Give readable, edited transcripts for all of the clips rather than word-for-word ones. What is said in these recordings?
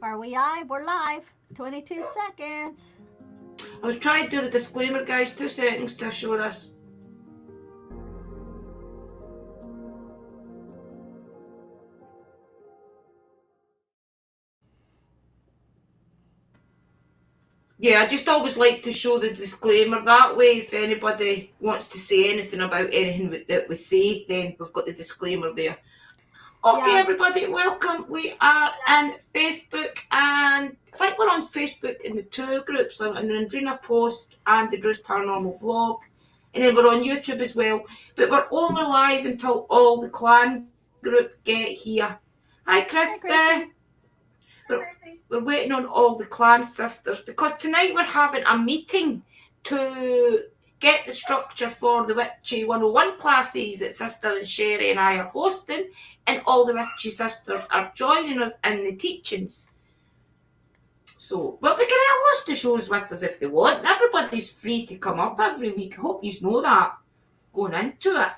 Are we live? We're live. 22 seconds. I was trying to do the disclaimer, guys. 2 seconds to show this. Yeah, I just always like to show the disclaimer that way. If anybody wants to say anything about anything that we say, then we've got the disclaimer there. Okay, Yeah. everybody, welcome. We are in Facebook, and I think we're on Facebook in the 2 groups, in the Andrina Post and the Drew's Paranormal Vlog, and then we're on YouTube as well. But we're only live until all the clan group get here. Hi, Christy. Hi, We're waiting on all the clan sisters because tonight we're having a meeting to get the structure for the Witchy 101 classes that Sister and Sherry and I are hosting, and all the Witchy sisters are joining us in the teachings. So, well, they can host the shows with us if they want. Everybody's free to come up every week. I hope you know that going into it.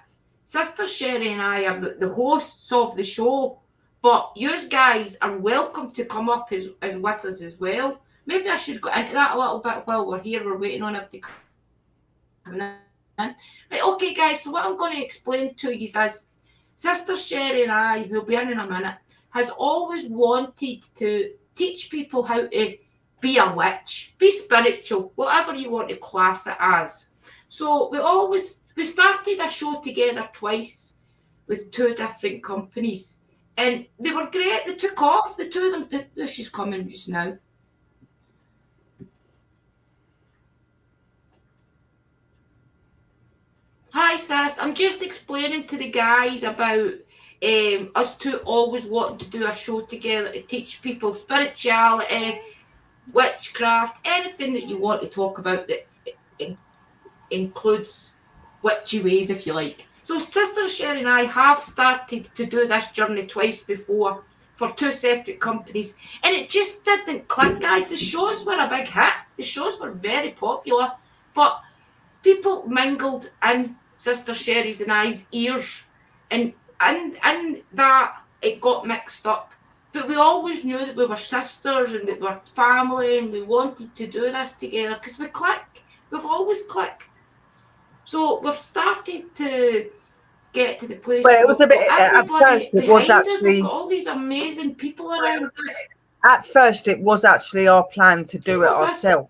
Sister Sherry and I are the hosts of the show, but you guys are welcome to come up as with us as well. Maybe I should go into that a little bit while we're here. We're waiting on it to come in. Right, okay, guys, so what I'm going to explain to you is Sister Sherry and I, who'll be in a minute, has always wanted to teach people how to be a witch, be spiritual, whatever you want to class it as. So we started a show together twice with 2 different companies, and they were great. They took off, the 2 of them. She's coming just now. Hi, sis. I'm just explaining to the guys about us 2 always wanting to do a show together to teach people spirituality, witchcraft, anything that you want to talk about that includes witchy ways, if you like. So Sister Sherry and I have started to do this journey twice before for 2 separate companies, and it just didn't click, guys. The shows were a big hit. The shows were very popular, but people mingled in Sister Sherry's and I's ears, and that it got mixed up. But we always knew that we were sisters and that we were family, and we wanted to do this together because we click. We've always clicked. So we've started to get to the place where it was a bit. At first, it was actually. We've got all these amazing people around us. At first, it was actually our plan to do it ourselves.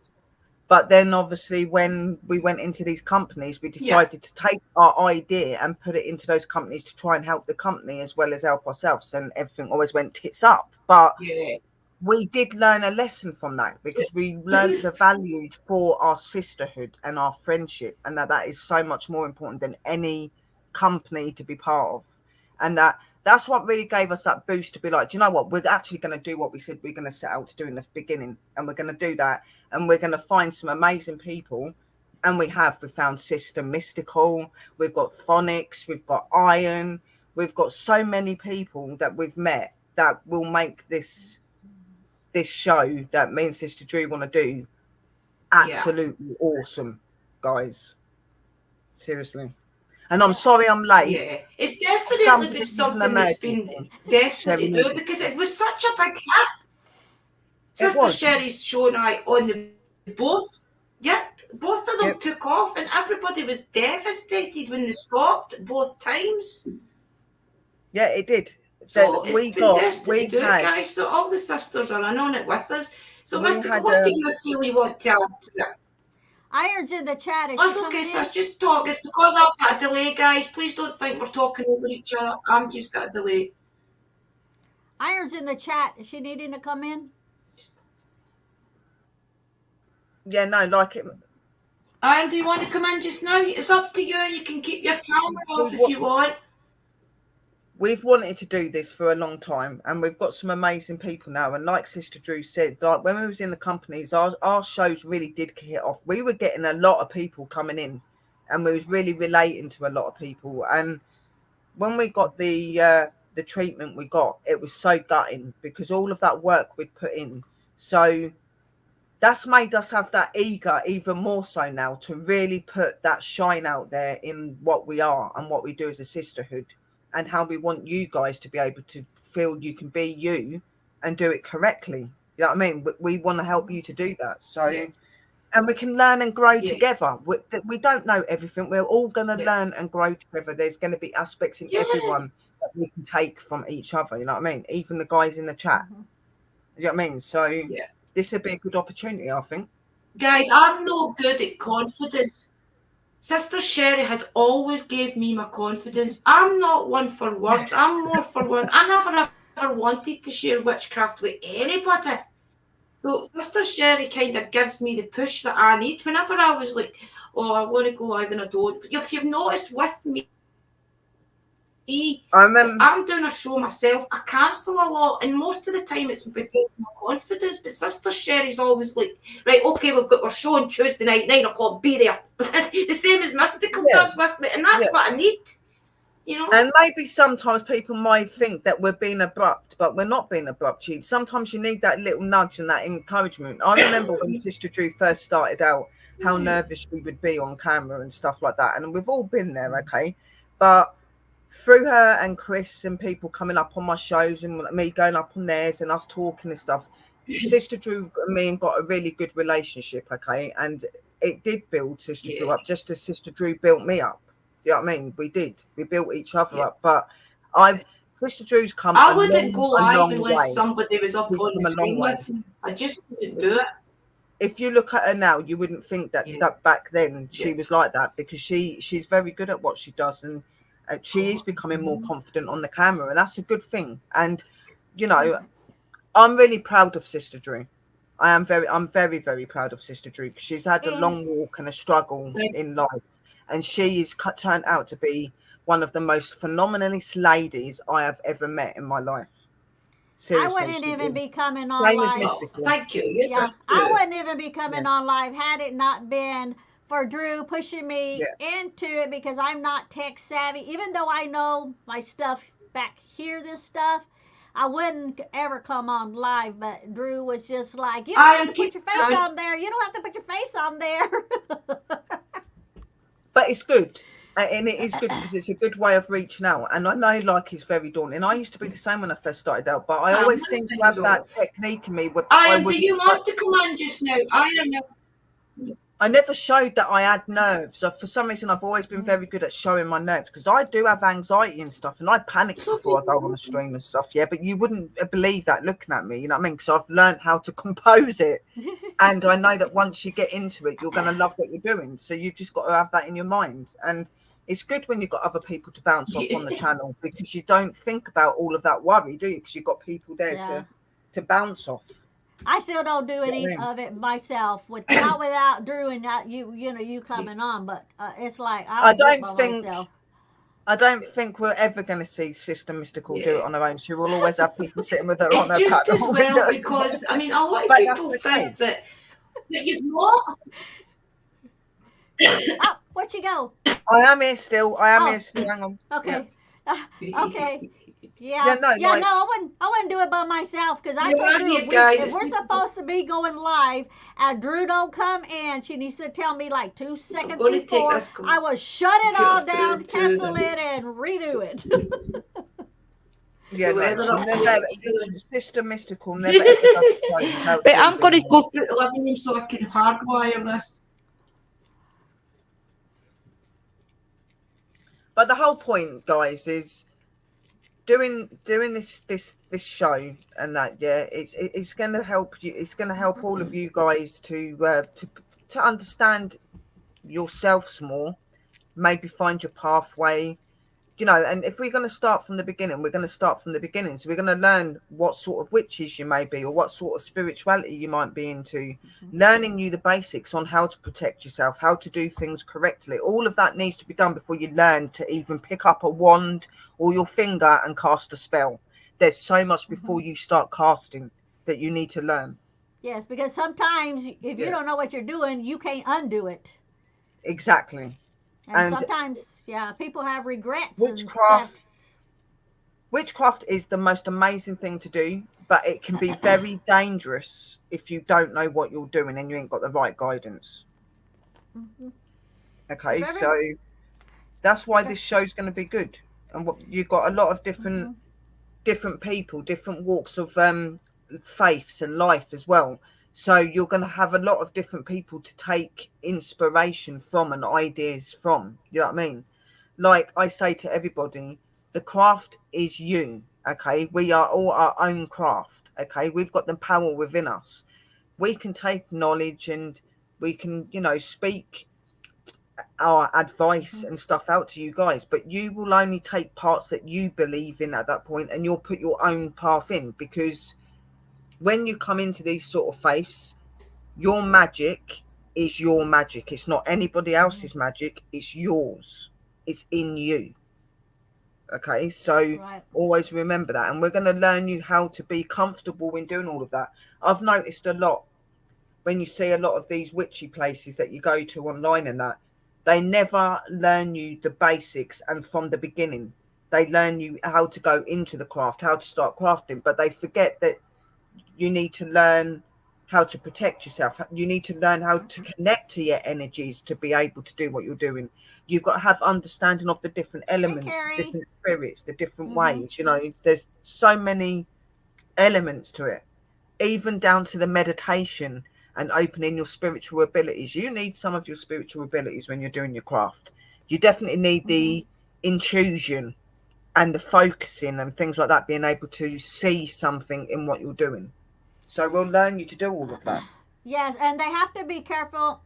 But then, obviously, when we went into these companies, we decided to take our idea and put it into those companies to try and help the company as well as help ourselves. And everything always went tits up. But we did learn a lesson from that, because we learned the value for our sisterhood and our friendship, and that is so much more important than any company to be part of. And that's what really gave us that boost to be like, do you know what, we're actually going to do what we said we're going to set out to do in the beginning, and we're going to do that, and we're going to find some amazing people. And we found Sister Mystical, we've got Phonics, we've got Iron, we've got so many people that we've met that will make this show that me and Sister Drew want to do absolutely awesome, guys. Seriously. And I'm sorry I'm late. Yeah, it's definitely been something that's been destined to do, because it was such a big hit. Sister Sherry's show and I on the both of them took off, and everybody was devastated when they stopped both times. Yeah, it did. So it's been destined to do it, guys. So all the sisters are in on it with us. So, Mystical, what do you feel you want to add to it? Iron's in the chat. That's okay, sis. Just talk. It's because I've got a delay, guys. Please don't think we're talking over each other. I'm just got a delay. Iron's in the chat. Is she needing to come in? Yeah, no, like it. Iron, do you want to come in just now? It's up to you. You can keep your camera off if you want. We've wanted to do this for a long time, and we've got some amazing people now. And like Sister Drew said, like when we was in the companies, our shows really did hit off. We were getting a lot of people coming in, and we was really relating to a lot of people. And when we got the treatment we got, it was so gutting, because all of that work we'd put in. So that's made us have that eager even more so now to really put that shine out there in what we are and what we do as a sisterhood. and how we want you guys to be able to feel you can be you and do it correctly. You know what I mean? We want to help you to do that. So, Yeah. and we can learn and grow Yeah. together. We don't know everything. We're all going to Yeah. learn and grow together. There's going to be aspects in Yeah. everyone that we can take from each other. You know what I mean? Even the guys in the chat. You know what I mean? So Yeah. this would be a good opportunity, I think. Guys, I'm no good at confidence. Sister Sherry has always gave me my confidence. I'm not one for words. I'm more for one. I never ever wanted to share witchcraft with anybody. So Sister Sherry kind of gives me the push that I need. Whenever I was like, oh, I want to go live and I don't. If you've noticed with me, if I'm doing a show myself, I cancel a lot, and most of the time it's because of my confidence. But Sister Sherry's always like, right, okay, we've got our show on Tuesday night, 9 o'clock, be there. The same as Mystical does with me, and that's what I need. You know? And maybe sometimes people might think that we're being abrupt, but we're not being abrupt. Sometimes you need that little nudge and that encouragement. I remember when Sister Drew first started out, how nervous we would be on camera and stuff like that. And we've all been there, okay? But through her and Chris and people coming up on my shows and me going up on theirs and us talking and stuff, Sister Drew and me got a really good relationship, okay? And it did build Sister Drew up, just as Sister Drew built me up. You know what I mean? We did. We built each other up. But Sister Drew's come I wouldn't go live unless way. somebody was up on the screen with me. I just couldn't do it. If you look at her now, you wouldn't think that back then she was like that, because she's very good at what she does, and she is becoming more confident on the camera, and that's a good thing. And you know, I'm really proud of Sister Drew. I'm very, very proud of Sister Drew, because she's had a long walk and a struggle in life, and she is turned out to be one of the most phenomenalist ladies I have ever met in my life. Seriously, I wouldn't even be coming on live. Thank you. Yes, I wouldn't even be coming on live had it not been for Drew pushing me into it, because I'm not tech savvy. Even though I know my stuff back here, this stuff, I wouldn't ever come on live. But Drew was just like, you don't have to put your face on there. You don't have to put your face on there. But it's good. And it is good, because it's a good way of reaching out. And I know, like, it's very daunting. I used to be the same when I first started out, but I always seem to have that technique in me. Iron, do you want to come on just now? I never showed that I had nerves. So for some reason, I've always been very good at showing my nerves, because I do have anxiety and stuff, and I panic before I go on the stream and stuff. Yeah, but you wouldn't believe that looking at me. You know what I mean? Because I've learned how to compose it, and I know that once you get into it, you're going to love what you're doing. So you've just got to have that in your mind. And it's good when you've got other people to bounce off on the channel, because you don't think about all of that worry, do you? Because you've got people there to bounce off. I still don't do any of it myself, not without Drew and you coming on. But it's like I don't think we're ever going to see Sister Mystical do it on her own. She will always have people sitting with her on her It's just panel. as well, because I mean, a lot of people think that you've not. Oh, where'd she go? I am here still. Hang on. Okay. Okay. Yeah. No, I wouldn't do it by myself, because I told Drew, if we're supposed to be going live and Drew don't come in, she needs to tell me like 2 seconds before. I will shut it all down, cancel it, and redo it. Sister Mystical never ever. But I'm going to go through the living room so I can hardwire this. But the whole point, guys, is doing this show and that. Yeah, it's going to help you. It's going to help all of you guys to understand yourselves more. Maybe find your pathway. You know, and if we're going to start from the beginning, we're going to start from the beginning. So we're going to learn what sort of witches you may be, or what sort of spirituality you might be into, learning you the basics on how to protect yourself, how to do things correctly. All of that needs to be done before you learn to even pick up a wand or your finger and cast a spell. There's so much before you start casting that you need to learn. Yes, because sometimes if you don't know what you're doing, you can't undo it. Exactly. And sometimes, people have regrets. Witchcraft is the most amazing thing to do, but it can be very dangerous if you don't know what you're doing and you ain't got the right guidance. Okay, so that's why this show's going to be good. and what you've got a lot of Mm-hmm. different people, different walks of faiths and life as well. So you're going to have a lot of different people to take inspiration from and ideas from. You know what I mean? Like I say to everybody, the craft is you. Okay, we are all our own craft. Okay, we've got the power within us. We can take knowledge and we can, speak our advice Mm-hmm. and stuff out to you guys, but you will only take parts that you believe in at that point, and you'll put your own path in, because when you come into these sort of faiths, your magic is your magic. It's not anybody Mm-hmm. else's magic, it's yours. It's in you. Okay, so Right. always remember that, and we're going to learn you how to be comfortable in doing all of that. I've noticed a lot when you see a lot of these witchy places that you go to online and that, they never learn you the basics and from the beginning. They learn you how to go into the craft, how to start crafting, but they forget that you need to learn how to protect yourself. You need to learn how to connect to your energies to be able to do what you're doing. You've got to have understanding of the different Hey, elements, the Carrie. different spirits, the different Mm-hmm. ways. There's so many elements to it, even down to the meditation and opening your spiritual abilities. You need some of your spiritual abilities when you're doing your craft. You definitely need Mm-hmm. the intuition and the focusing and things like that, being able to see something in what you're doing. So we'll learn you to do all of that. Yes, and they have to be careful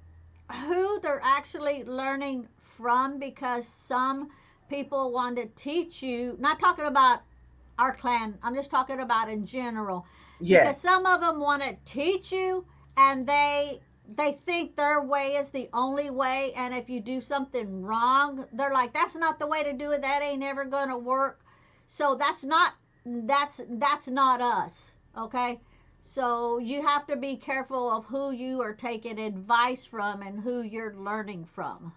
who they're actually learning from, because some people want to teach you, not talking about our clan, I'm just talking about in general, Yeah, because some of them want to teach you, and they think their way is the only way, and if you do something wrong, they're like, that's not the way to do it, that ain't ever going to work. So that's not us, okay? So you have to be careful of who you are taking advice from and who you're learning from.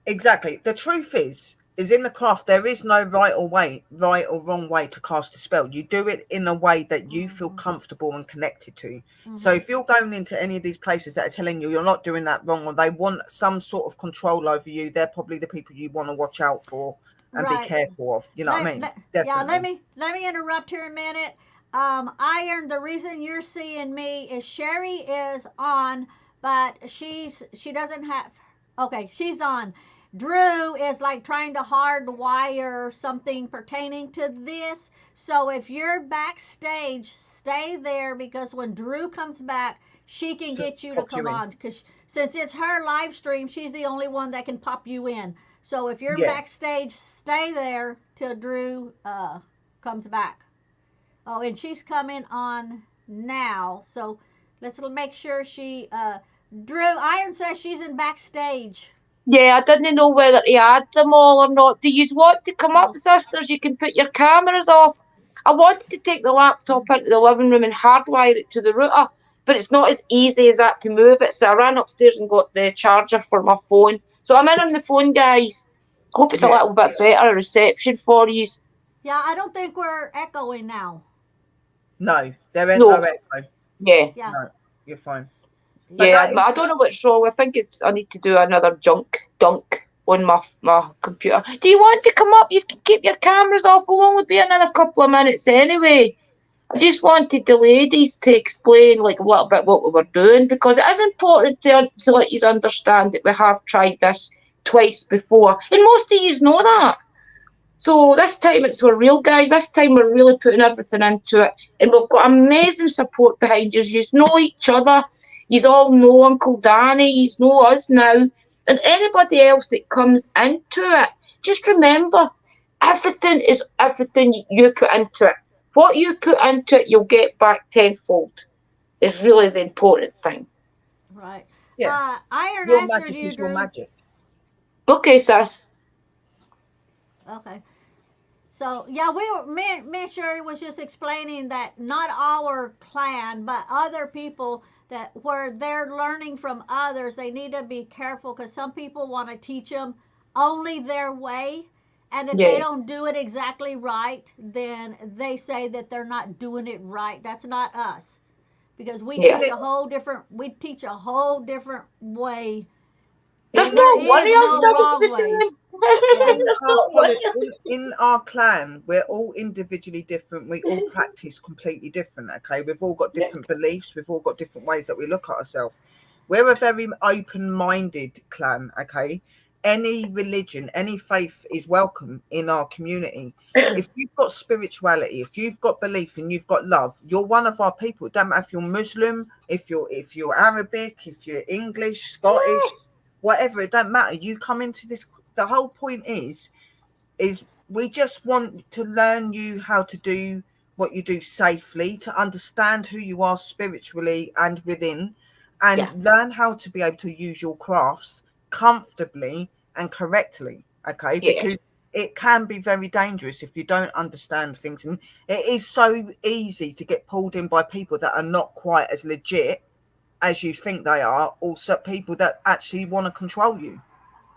exactly. The truth is in the craft there is no right or wrong way to cast a spell. You do it in a way that you feel Mm-hmm. comfortable and connected to. So Mm-hmm. if you're going into any of these places that are telling you you're not doing that wrong, or they want some sort of control over you, they're probably the people you want to watch out for and be Right. careful of. You know what I mean? Yeah, Definitely. let me interrupt here a minute. Iron, the reason you're seeing me is Sherry is on, but she doesn't have. Okay, she's on. Drew is like trying to hardwire something pertaining to this. So if you're backstage, stay there, because when Drew comes back, she can Should get you to pop you come in. on, because since it's her live stream, she's the only one that can pop you in. So if you're Yeah. backstage, stay there till Drew comes back. Oh, and she's coming on now. So let's make sure she. Drew, Iron says she's in backstage. Yeah, I didn't know whether to add them all or not. Do you want to come up, Oh, sisters? You can put your cameras off. I wanted to take the laptop into the living room and hardwire it to the router, but it's not as easy as that to move it. So I ran upstairs and got the charger for my phone. So I'm in on the phone, guys. Hope it's a Yeah. little bit better reception for you. yeah, I don't think we're echoing now. No, there ain't no No, echo. yeah. Yeah, No, you're fine. But Yeah, that but is I don't know what's wrong. I think it's. I need to do another dunk on my computer. Do you want to come up? You can keep your cameras off. We'll only be another couple of minutes anyway. I just wanted the ladies to explain like a little bit what we were doing, because it is important to let you understand that we have tried this twice before, and most of you know that. So this time it's for real, guys. This time we're really putting everything into it, and we've got amazing support behind you. You know each other. You all know Uncle Danny. You know us now, and anybody else that comes into it. Just remember, everything is everything you put into it. What you put into it, you'll get back tenfold. Is really the important thing. right. yeah. Iron Your answered magic you, is your Drew. magic. Okay, sis. Okay. So yeah, me and Sherry was just explaining that not our clan, but other people, that where they're learning from others, they need to be careful, because some people want to teach them only their way, and if they Yeah, don't do it exactly right, then they say that they're not doing it right. That's not us, because yeah. we teach a whole different way, There's and there no one is of us no does it wrong the way. same. In our clan, we're all individually different. We all practice completely different. Okay, we've all got different beliefs. We've all got different ways that we look at ourselves. We're a very open-minded clan. Okay, any religion, any faith is welcome in our community. If you've got spirituality, if you've got belief, and you've got love, you're one of our people. It don't matter if you're Muslim, if you're Arabic, if you're English, Scottish, whatever. It don't matter. You come into this. The whole point is we just want to learn you how to do what you do safely, to understand who you are spiritually and within, and learn how to be able to use your crafts comfortably and correctly. Okay, because it can be very dangerous if you don't understand things, and it is so easy to get pulled in by people that are not quite as legit as you think they are, also people that actually want to control you.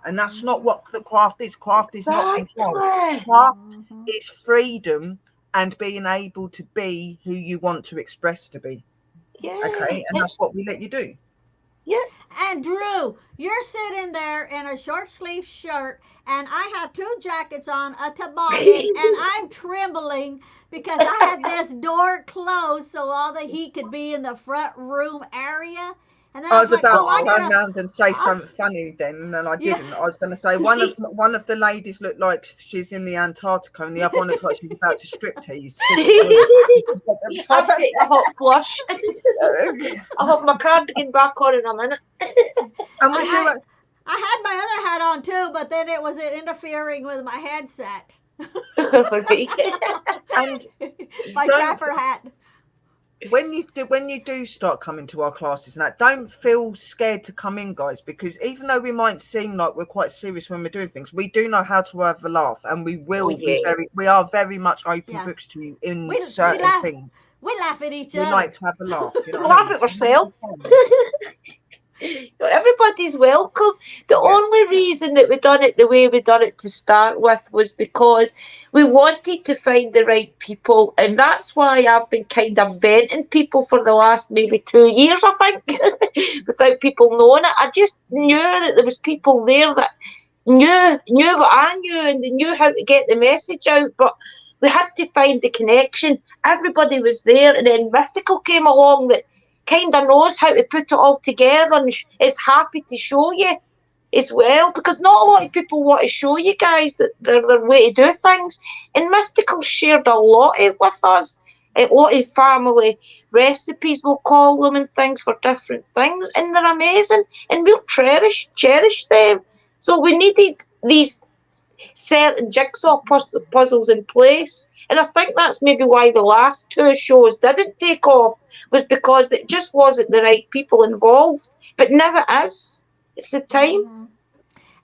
And that's not what the craft is. Craft is not control. Craft is freedom and being able to be who you want to express to be. Okay, and that's what we let you do. And Drew, you're sitting there in a short sleeve shirt, and I have 2 jackets on, a toboggan, and I'm trembling because I had this door closed so all the heat could be in the front room area. And then I was like, about to turn around and say something funny then, and then I didn't. I was going to say one of the ladies looked like she's in the Antarctica, and the other one looks like she's about to striptease. I'll take a hot flush. I'll have my cardigan back on in a minute. And we do. I had my other hat on too, but then it was interfering with my headset. And my trapper hat. When you do start coming to our classes, and that, don't feel scared to come in, guys, because even though we might seem like we're quite serious when we're doing things, we do know how to have a laugh, and we will we are very much open books to you in certain things. We laugh at each other. We like to have a laugh. You know we laugh at ourselves. Everybody's welcome. The only reason that we done it the way we done it to start with was because we wanted to find the right people, and that's why I've been kind of venting people for the last maybe 2 years, I think, without people knowing it. I just knew that there was people there that knew what I knew, and they knew how to get the message out, but we had to find the connection. Everybody was there, and then Mystical came along that kind of knows how to put it all together, and is happy to show you as well, because not a lot of people want to show you guys that their way to do things. And Mystical shared a lot with us, a lot of family recipes, we'll call them, and things for different things, and they're amazing, and we'll cherish them. So we needed these certain jigsaw puzzles in place, and I think that's maybe why the last 2 shows didn't take off, was because it just wasn't the right people involved. But never is. It's the time.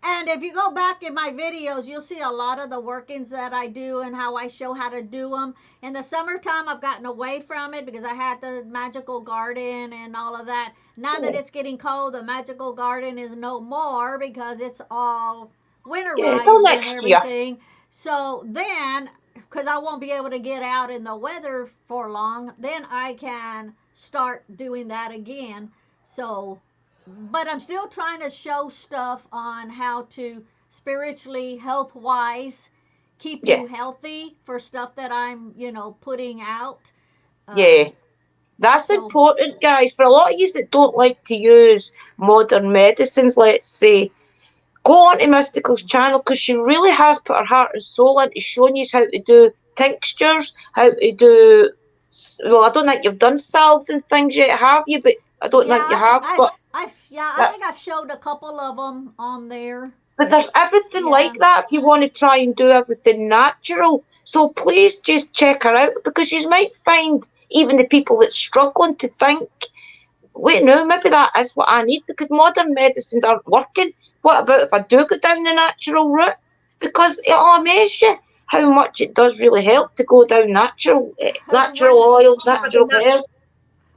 And if you go back in my videos, you'll see a lot of the workings that I do and how I show how to do them. In the summertime, I've gotten away from it because I had the magical garden and all of that. Now that it's getting cold, the magical garden is no more because it's all winterized and everything. So then, because I won't be able to get out in the weather for long, then I can start doing that again. So, but I'm still trying to show stuff on how to spiritually, health-wise, keep you healthy for stuff that I'm, putting out. That's important, guys. For a lot of you that don't like to use modern medicines, let's say, go on to Mystical's channel, because she really has put her heart and soul into showing you how to do tinctures, how to do, well, I don't think you've done salves and things yet, have you? But I don't think you have. I think I've showed a couple of them on there. But there's everything like that if you want to try and do everything natural. So please just check her out, because you might find even the people that's struggling to think, wait, no, maybe that is what I need, because modern medicines aren't working. What about if I do go down the natural route? Because it'll amaze you how much it does really help to go down natural oils, natural herbs.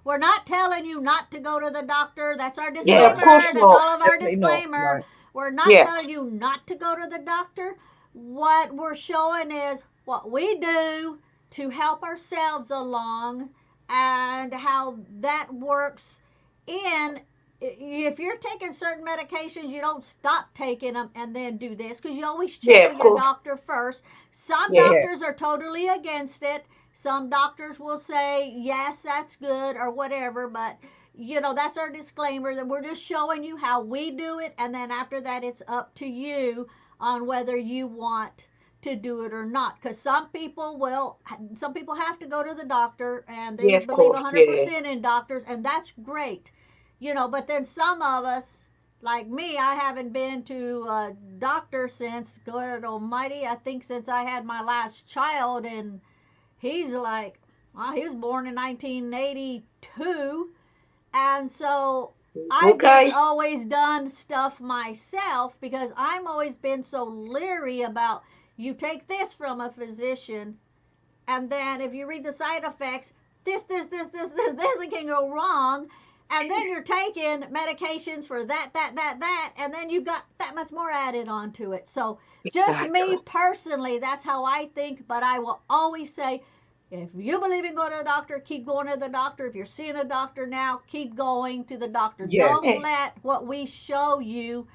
We're not telling you not to go to the doctor. That's our disclaimer. Yeah, of course That's not. all of our disclaimer. Right. We're not telling you not to go to the doctor. What we're showing is what we do to help ourselves along and how that works in if you're taking certain medications, you don't stop taking them and then do this, because you always Yeah, check of with your course. doctor first. Some Yeah. doctors are totally against it. Some doctors will say, yes, that's good or whatever, but that's our disclaimer, that we're just showing you how we do it, and then after that, it's up to you on whether you want to do it or not, because some people have to go to the doctor, and they Yeah, of believe course. Yeah. 100% in doctors, and that's great. But then some of us, like me, I haven't been to a doctor since, God almighty, I think since I had my last child, and he's like, well, he was born in 1982, and so I've just Okay. always done stuff myself, because I'm always been so leery about, you take this from a physician, and then if you read the side effects, this, it can go wrong. And then you're taking medications for that, and then you got that much more added onto it. So just me personally, that's how I think, but I will always say, if you believe in going to the doctor, keep going to the doctor. If you're seeing a doctor now, keep going to the doctor. Yeah. Don't let what we show you,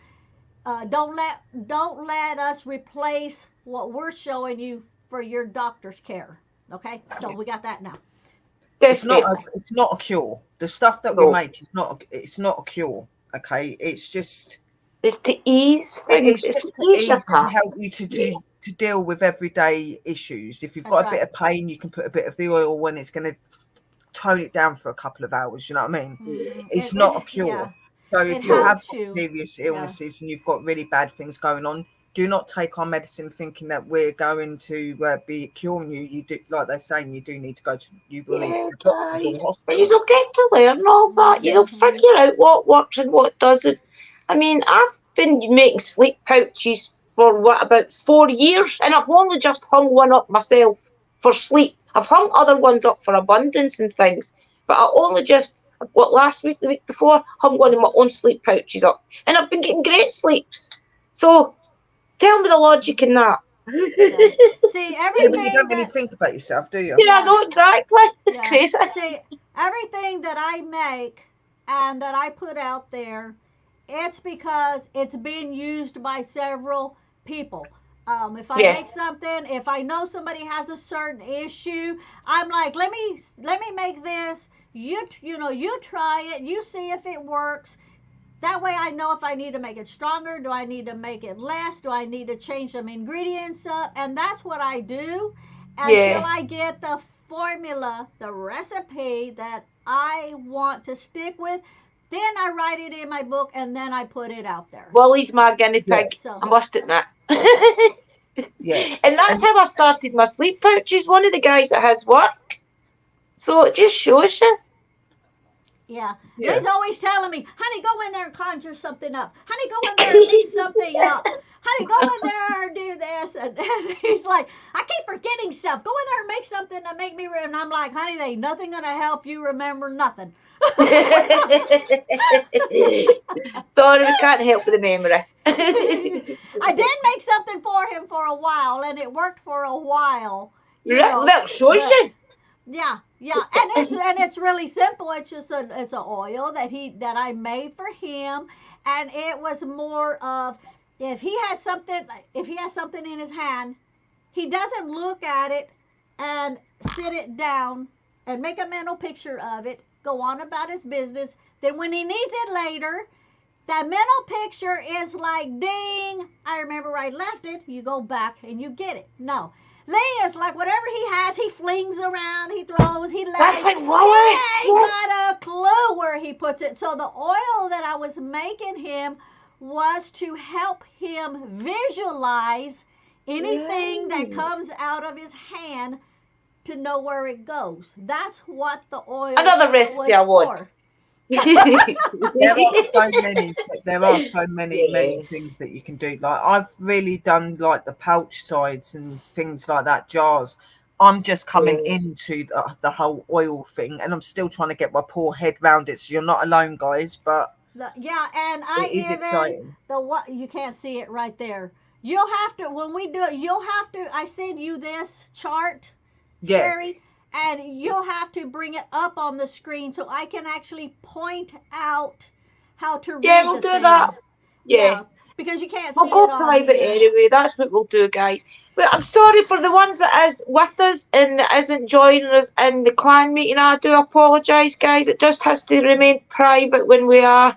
don't let us replace what we're showing you for your doctor's care. Okay, so we got that now. It's not a cure. The stuff that we make is not a cure. Okay, it's just It's to ease things. it's just to to ease your ease to path. help you to deal with everyday issues. If you've That's got a right. bit of pain, you can put a bit of the oil when it's going to tone it down for a couple of hours. You know what I mean? Mhm. It's not a cure. Yeah, So it if you have helps got you. serious Yeah. illnesses and you've got really bad things going on, do not take our medicine thinking that we're going to be curing you. You do, like they're saying, you do need to go to you will need to doctors or But hospital. you'll get to learn all that. You'll figure out what works and what doesn't. I mean, I've been making sleep pouches for about 4 years, and I've only just hung one up myself for sleep. I've hung other ones up for abundance and things, but I only just last week, the week before, hung one of my own sleep pouches up, and I've been getting great sleeps. So tell me the logic in that. Yeah. See, Yeah, but you everything don't really that think about yourself, do you? Yeah, I know exactly. It's yeah. crazy. See, everything that I make and that I put out there, it's because it's being used by several people. If I Yeah. make something, if I know somebody has a certain issue, I'm like, let me make this. You try it, you see if it works. That way I know if I need to make it stronger, do I need to make it less, do I need to change some ingredients up, and that's what I do until Yeah. I get the formula, the recipe that I want to stick with. Then I write it in my book, and then I put it out there. Wally's my guinea Yeah. pig. So I must admit. Yeah. And that's how I started my sleep pouches. One of the guys that has work. So it just shows you. yeah, Yeah. Lee's always telling me, honey, go in there and conjure something up. Honey, go in there and mix something up. Honey, go in there and do this. And he's like, I keep forgetting stuff. Go in there and make something to make me remember. And I'm like, honey, there ain't nothing going to help you remember nothing. Sorry, we can't help with the memory. I did make something for him for a while, and it worked for a while. That shows you. Yeah, and it's really simple. It's just it's an oil that I made for him, and it was more of, if he has something in his hand, he doesn't look at it and sit it down and make a mental picture of it, go on about his business. Then when he needs it later, that mental picture is like, ding, I remember where I left it. You go back and you get it. No. Lee is like, whatever he has, he flings around, he throws, he lays. That's like He Wally. ain't got a clue where he puts it. So the oil that I was making him was to help him visualize anything that comes out of his hand, to know where it goes. That's what the oil Another recipe I want. for. There are so many things that you can do. Like, I've really done like the pouch sides and things like that, jars. I'm just coming into the whole oil thing, and I'm still trying to get my poor head round it. So you're not alone, guys, but Yeah, and it is exciting. You can't see it right there. You'll have to, when we do it, I send you this chart, Sherry, and you'll have to bring it up on the screen so I can actually point out how to read Yeah, we'll the do thing. that. Yeah. Because you can't We'll see go it on private here. anyway. That's what we'll do, guys. But I'm sorry for the ones that is with us and that isn't joining us in the clan meeting. I do apologise, guys. It just has to remain private when we are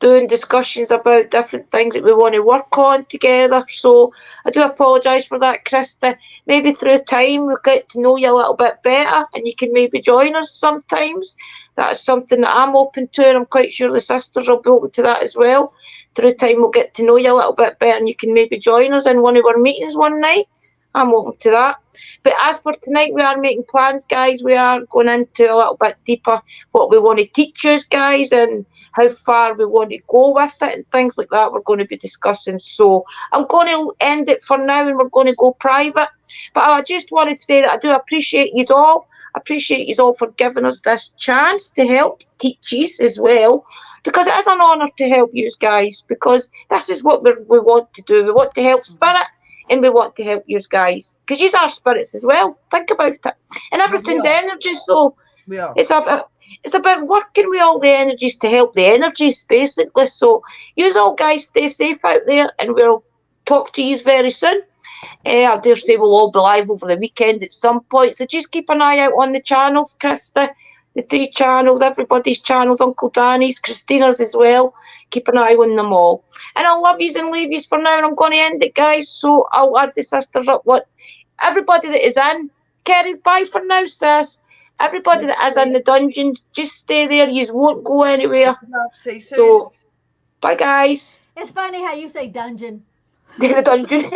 doing discussions about different things that we want to work on together. So I do apologise for that, Krista. Maybe through time we'll get to know you a little bit better and you can maybe join us sometimes. That's something that I'm open to, and I'm quite sure the sisters will be open to that as well. Through time we'll get to know you a little bit better and you can maybe join us in one of our meetings one night. I'm open to that. But as for tonight, we are making plans, guys. We are going into a little bit deeper what we want to teach you guys and how far we want to go with it and things like that we're going to be discussing. So I'm going to end it for now and we're going to go private. But I just wanted to say that I do appreciate you all. I appreciate you all for giving us this chance to help teach you as well. Because it is an honour to help you guys, because this is what we want to do. We want to help spirit and we want to help you guys. Because you are spirits as well. Think about it. And everything's energy, so it's about working with all the energies to help the energies, basically. So you all guys stay safe out there and we'll talk to you very soon. I dare say we'll all be live over the weekend at some point. So just keep an eye out on the channels, Krista. The 3 channels, everybody's channels, Uncle Danny's, Christina's as well. Keep an eye on them all. And I'll love yous and leave yous for now, and I'm going to end it, guys. So I'll add the sisters up. What everybody that is in, Kerry, bye for now, sis. Everybody that is in the dungeons, just stay there. Yous won't go anywhere. See you soon. So, bye, guys. It's funny how you say dungeon. The dungeon.